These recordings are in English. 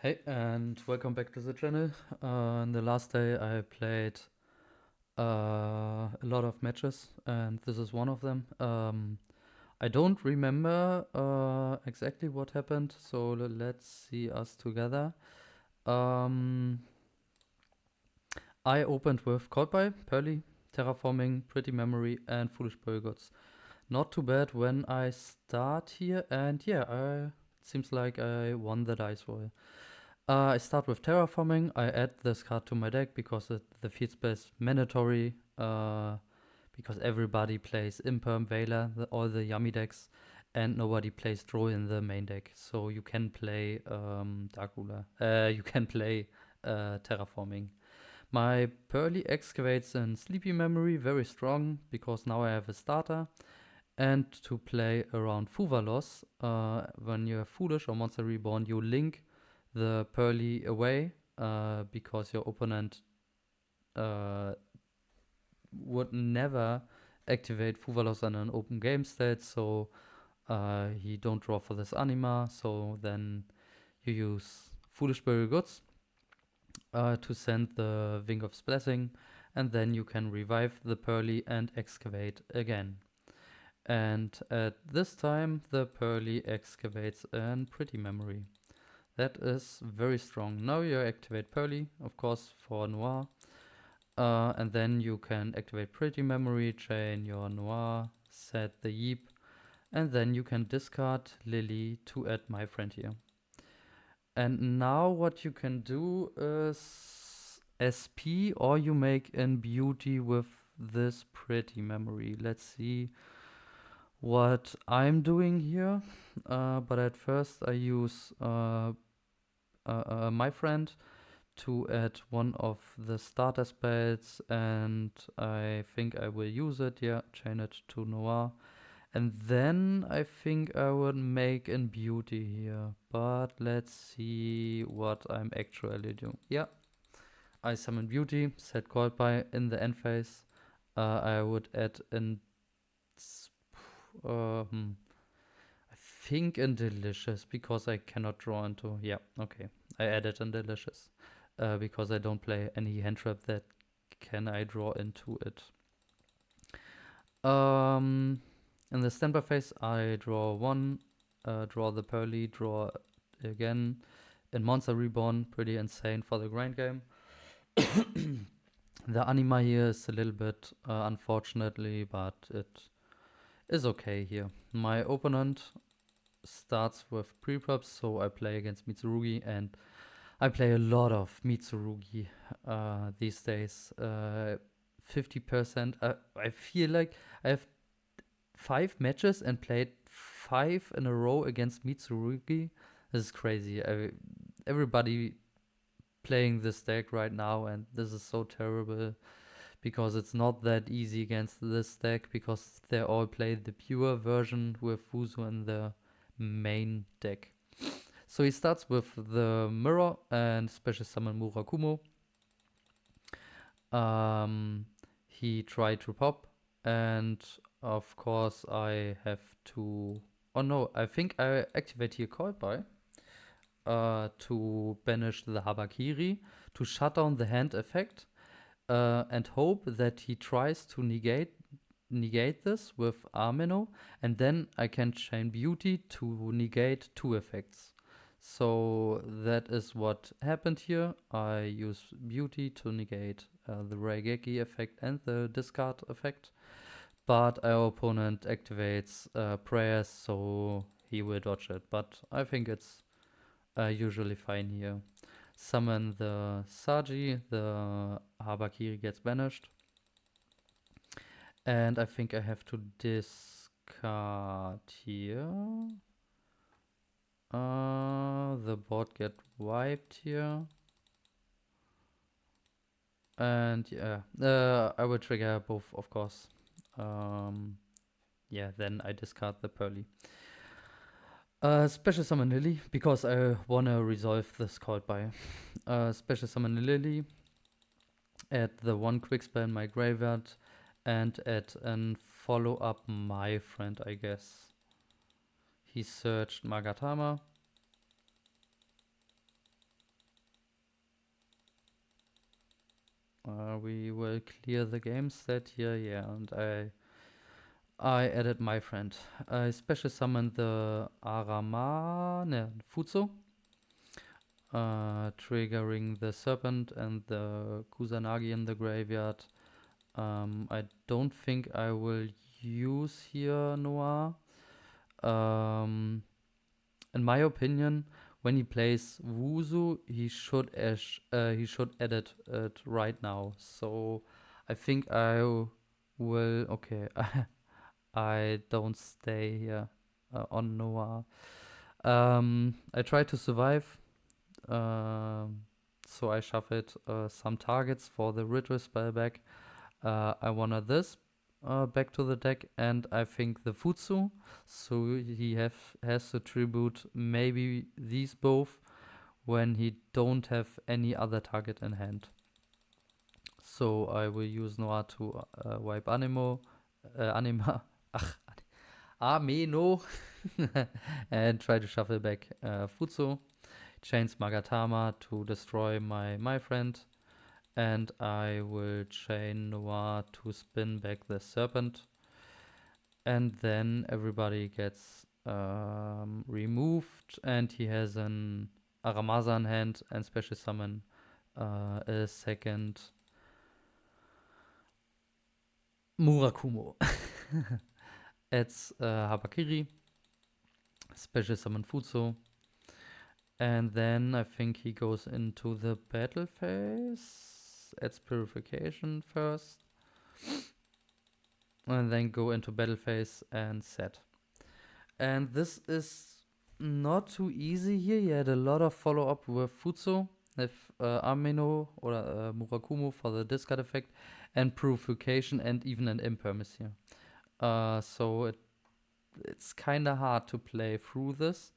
Hey, and welcome back to the channel. On the last day, I played a lot of matches, and this is one of them. I don't remember exactly what happened, so let's see us together. Um, I opened with Coldby, Purrely, Terraforming, Pretty Memory, and Foolish Goods. Not too bad when I start here, and yeah, it seems like I won the dice roll. I start with terraforming. I add this card to my deck because the field space mandatory. Because everybody plays Imperm, Veiler, all the yummy decks, and nobody plays Drow in the main deck. So you can play Dark Ruler. You can play terraforming. My Purrely excavates in Sleepy Memory, very strong because now I have a starter. And to play around Fuvalos, when you have Foolish or Monster Reborn, you link the Purrely away because your opponent would never activate Fuvalos on an open game state, so he don't draw for this anima. So then you use Foolish Burial Goods to send the Wing of Blessing, and then you can revive the Purrely and excavate again. And at this time, the Purrely excavates in Pretty Memory. That is very strong. Now you activate Purrely, of course, for Noir. And then you can activate Pretty Memory, chain your Noir, set the Yeep, and then you can discard Lily to add my friend here. And now what you can do is SP, or you make in Beauty with this Pretty Memory. Let's see what I'm doing here. But at first I use my friend to add one of the starter spells, and I think I will use it. Yeah, chain it to Noir. And then I think I would make in Beauty here. But let's see what I'm actually doing. Yeah, I summon Beauty, set called by in the end phase. I would add in. I think in Delicious because I cannot draw into. Yeah, okay. I added in Delicious because I don't play any hand trap that can I draw into it. In the standby phase, I draw one, draw the Purrely, draw again. In Monster Reborn, pretty insane for the grind game. The anima here is a little bit unfortunately, but it is okay here. My opponent starts with pre-props, so I play against Mitsurugi, and I play a lot of Mitsurugi these days. 50%. I feel like I have 5 matches and played 5 in a row against Mitsurugi. This is crazy. Everybody playing this deck right now, and this is so terrible because it's not that easy against this deck because they all play the pure version with Fuzu in the main deck. So he starts with the mirror and special summon Murakumo. He tried to pop, and of course I have to. Oh no, I think I activate here call by to banish the Habakiri, to shut down the hand effect, and hope that he tries to negate this with Armino, and then I can chain Beauty to negate 2 effects. So that is what happened here. I use Beauty to negate the Raigeki effect and the discard effect, but our opponent activates prayers, so he will dodge it. But I think it's usually fine here. Summon the Saji, the Habakiri gets banished. And I think I have to discard here. The board get wiped here. And yeah, I will trigger both, of course. Yeah, then I discard the Purrely. Special summon Lily, because I wanna resolve this called by. Special summon Lily, add the 1 quick spell in my graveyard, and add and follow up my friend, I guess. He searched Magatama. We will clear the game set here, yeah, and I added my friend. I special summoned the Futsu, triggering the Serpent and the Kusanagi in the graveyard. I don't think I will use here Noah. In my opinion, when he plays Wuzu, he should edit it right now. So I think I will. Okay, I don't stay here on Noah. I try to survive. So I shuffled some targets for the ritual spell back. I wanted this back to the deck, and I think the Futsu. So he has to tribute maybe these both when he don't have any other target in hand. So I will use Noah to wipe Anima, Ameno, and try to shuffle back Futsu. Chains Magatama to destroy my friend. And I will chain Noir to spin back the Serpent. And then everybody gets removed, and he has an Aramasa in hand and special summon a second Murakumo. It's Habakiri, special summon Futsu. And then I think he goes into the battle phase. Adds Purification first. And then go into battle phase and set. And this is not too easy here. He had a lot of follow-up with Futsu, with Ameno or Murakumo for the discard effect, and Purification, and even an Impermis here. So it's kind of hard to play through this.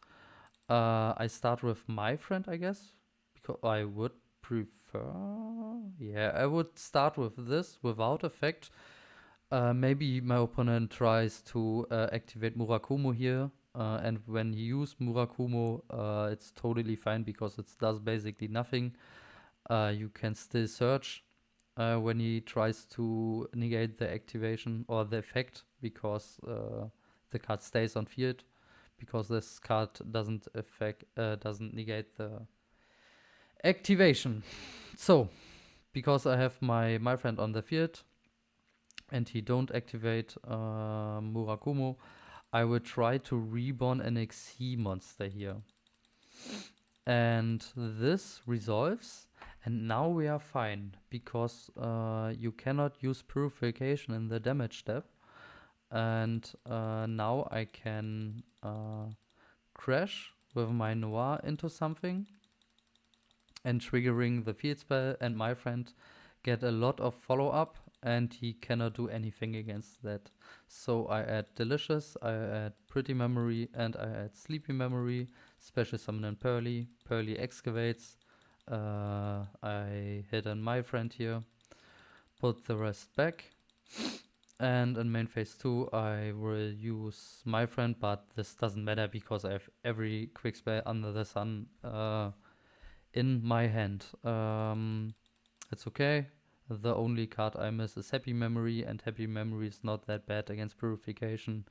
I start with my friend, I guess, because I would prefer. Yeah, I would start with this without effect. Maybe my opponent tries to activate Murakumo here, and when you use Murakumo, it's totally fine because it does basically nothing. You can still search when he tries to negate the activation or the effect, because the card stays on field, because this card doesn't negate the activation. So, because I have my friend on the field, and he don't activate Murakumo, I will try to reborn an XC monster here. And this resolves, and now we are fine, because you cannot use Purification in the damage step. And now I can crash with my Noir into something, and triggering the field spell, and my friend get a lot of follow-up, and he cannot do anything against that. So I add Delicious, I add Pretty Memory, and I add Sleepy Memory, special summon in Purrely. Purrely excavates. I hit on my friend here, put the rest back. And in main phase 2, I will use my friend, but this doesn't matter because I have every quick spell under the sun in my hand. It's okay. The only card I miss is Happy Memory, and Happy Memory is not that bad against Purification,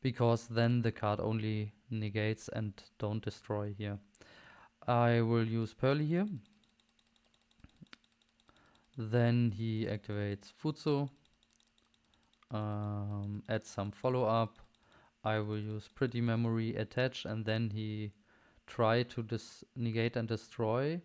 because then the card only negates and don't destroy here. I will use Purrely here. Then he activates Futsu. Add some follow-up. I will use Pretty Memory, attach, and then he try to negate and destroy.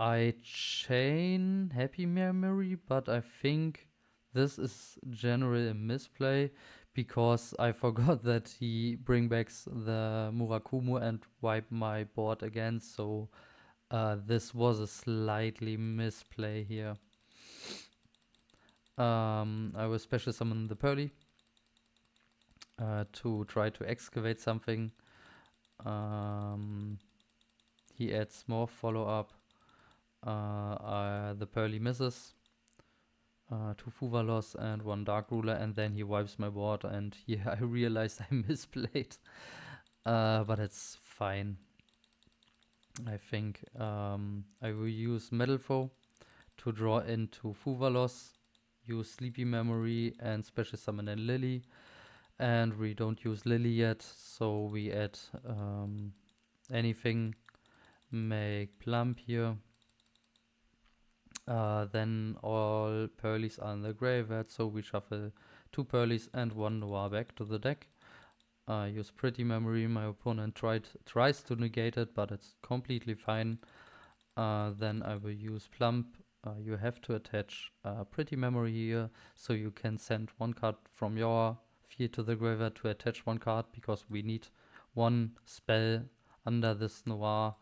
I chain Happy Memory, but I think this is generally a misplay, because I forgot that he bring back the Murakumo and wipe my board again, so this was a slightly misplay here. I will special summon the Purrely to try to excavate something. He adds more follow-up. The Purrely misses. 2 Fuvalos and 1 Dark Ruler, and then he wipes my board, and yeah, I realized I misplayed. But it's fine. I think I will use Metal Foe to draw into Fuvalos, use Sleepy Memory and special summon in Lily. And we don't use Lily yet, so we add anything, make Plump here. Then all Purrelys are in the graveyard, so we shuffle 2 Purrelys and 1 Noir back to the deck. Use Pretty Memory, my opponent tries to negate it, but it's completely fine. Then I will use Plump. You have to attach Pretty Memory here, so you can send 1 card from your field to the graveyard to attach 1 card, because we need 1 spell under this Noir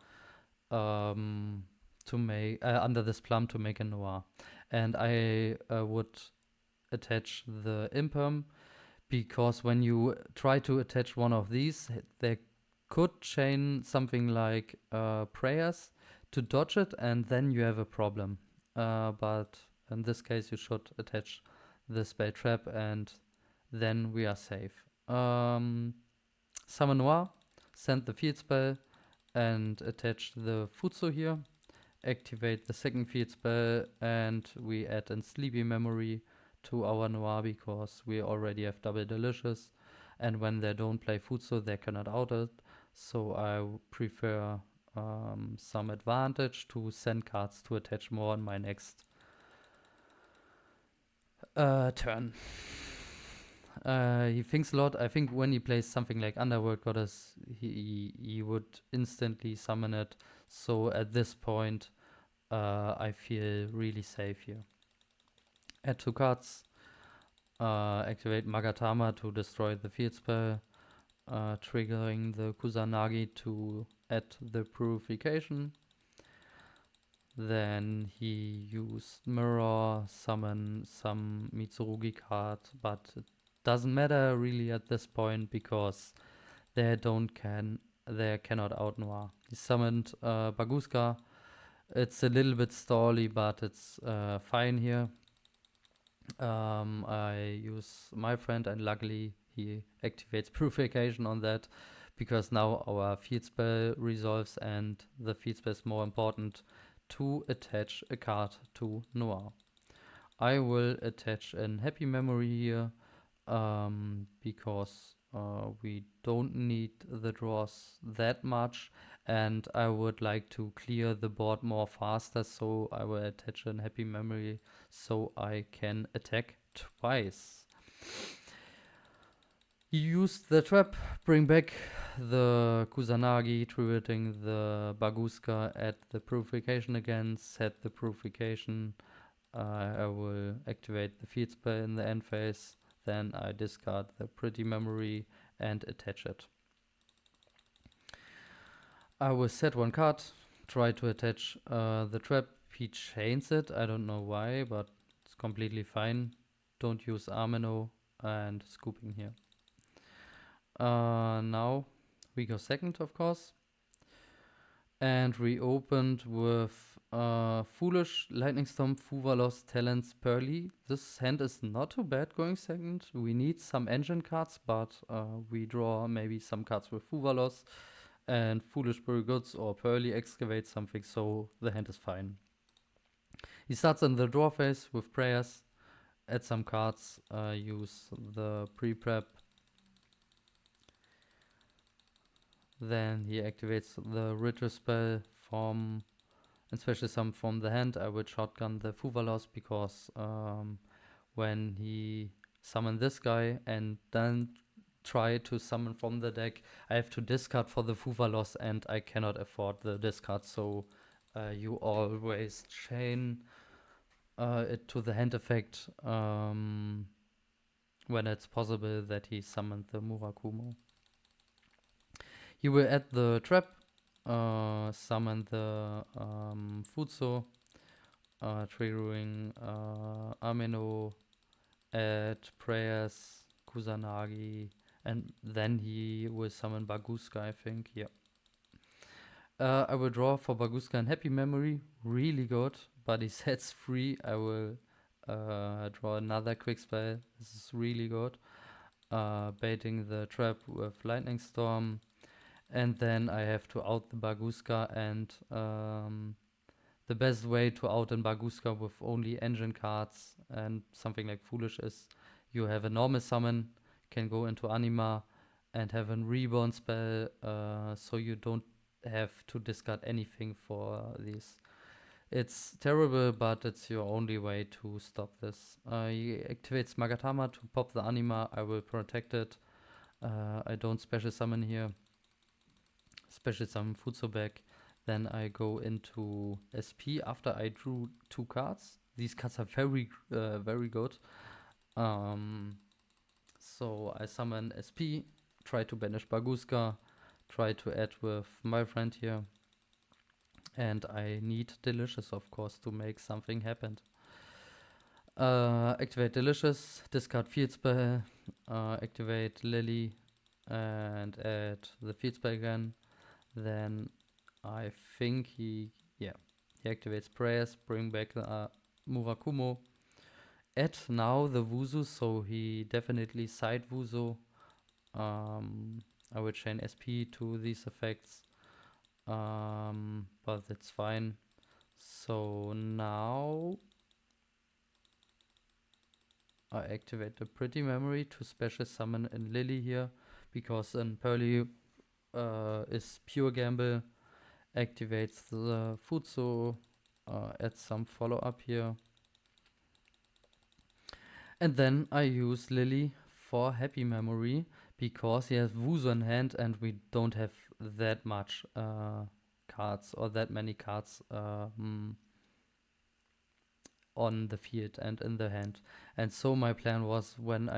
to make under this Plum to make a Noir. And I would attach the Imperm, because when you try to attach one of these, they could chain something like prayers to dodge it, and then you have a problem. But in this case, you should attach the spell trap, and then we are safe. Summon Noir, send the field spell, and attach the Futsu here. Activate the second field spell, and we add in Sleepy Memory to our Noir, because we already have Double Delicious, and when they don't play Futsu, they cannot out it. So I prefer some advantage to send cards to attach more on my next turn. He thinks a lot. I think when he plays something like Underworld Goddess, he would instantly summon it. So at this point, I feel really safe here. Add 2 cards. Activate Magatama to destroy the field spell. Triggering the Kusanagi to add the Purification. Then he used Mirror, summon some Mitsurugi card, but it doesn't matter really at this point, because they cannot out Noir. He summoned Baguska. It's a little bit stally, but it's fine here. I use my friend, and luckily he activates Purification on that, because now our field spell resolves, and the field spell is more important to attach a card to Noir. I will attach an Happy Memory here, because we don't need the draws that much, and I would like to clear the board more faster, so I will attach an Happy Memory so I can attack twice. Use the trap, bring back the Kusanagi, tributing the Baguska, add the Purification again, set the Purification. I will activate the field spell in the end phase, then I discard the Pretty Memory and attach it. I will set 1 card, try to attach the trap. He chains it, I don't know why, but it's completely fine. Don't use Amino, and scooping here. Now we go second, of course. And we opened with Foolish, Lightning Storm, Fuvalos, Talents, Purrely. This hand is not too bad going second. We need some engine cards, but we draw maybe some cards with Fuvalos, and Foolish Very Goods or Purrely excavate something, so the hand is fine. He starts in the draw phase with prayers, add some cards, use the pre-prep. Then he activates the Ritual spell from, and special summon from the hand. I would shotgun the Fuvalos, because when he summon this guy and then try to summon from the deck, I have to discard for the Fuvalos, and I cannot afford the discard, so you always chain it to the hand effect when it's possible that he summoned the Murakumo. He will add the trap, summon the Futsu, triggering Amino, add prayers, Kusanagi, and then he will summon Baguska, I think. Yeah. I will draw for Baguska and Happy Memory, really good, but he sets 3. I will draw another quick spell. This is really good. Baiting the trap with Lightning Storm. And then I have to out the Baguska and the best way to out in Baguska with only engine cards and something like Foolish is you have a normal summon, can go into Anima and have a reborn spell, so you don't have to discard anything for these. It's terrible, but it's your only way to stop this. He activates Magatama to pop the Anima. I will protect it. I don't special summon here. Special summon Futsu back. Then I go into SP after I drew 2 cards. These cards are very good. So I summon SP, try to banish Baguska, try to add with my friend here. And I need Delicious, of course, to make something happen. Activate Delicious, discard field spell, activate Lily, and add the field spell again. Then I think he activates Prayers, bring back Murakumo. Add now the Wuzu, so he definitely side Wuzu. I will chain SP to these effects, but it's fine. So now I activate the Pretty Memory to special summon in Lily here, because in Purrely is pure gamble. Activates the Futsu, adds some follow up here. And then I use Lily for Happy Memory, because he has Wuzu in hand and we don't have that much cards or that many cards on the field and in the hand. And so my plan was, when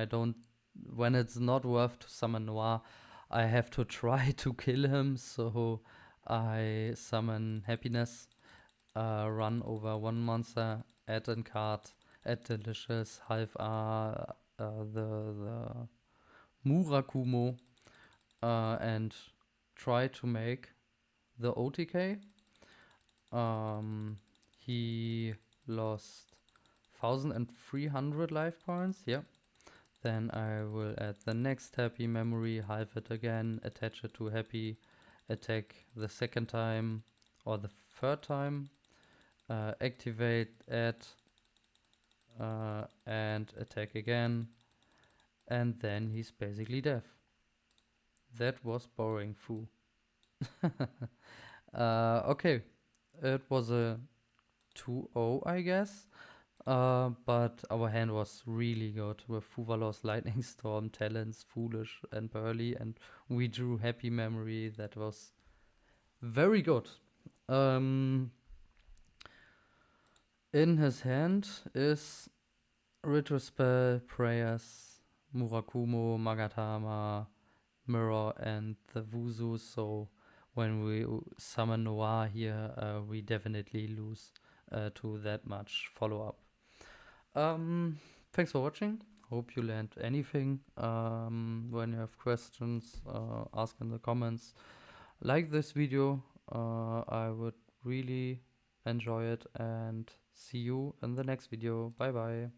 it's not worth to summon Noir, I have to try to kill him. So I summon Happiness, run over 1 monster, add a card, add Delicious, half the Murakumo, and try to make the OTK. He lost 1300 life points. Yep. Then I will add the next Happy Memory, halve it again, attach it to Happy, attack the second time or the third time, activate, add, and attack again, and then he's basically dead. That was boring, foo. Okay, it was a 2-0, I guess. But our hand was really good with Fuvalos, Lightning Storm, Talents, Foolish, and Purrely, and we drew Happy Memory. That was very good. In his hand is Ritual Spell, Prayers, Murakumo, Magatama, Mirror, and the Wuzu. So when we summon Noir here, we definitely lose to that much follow-up. Thanks for watching. Hope you learned anything. When you have questions, ask in the comments. Like this video. I would really enjoy it, and see you in the next video. Bye bye.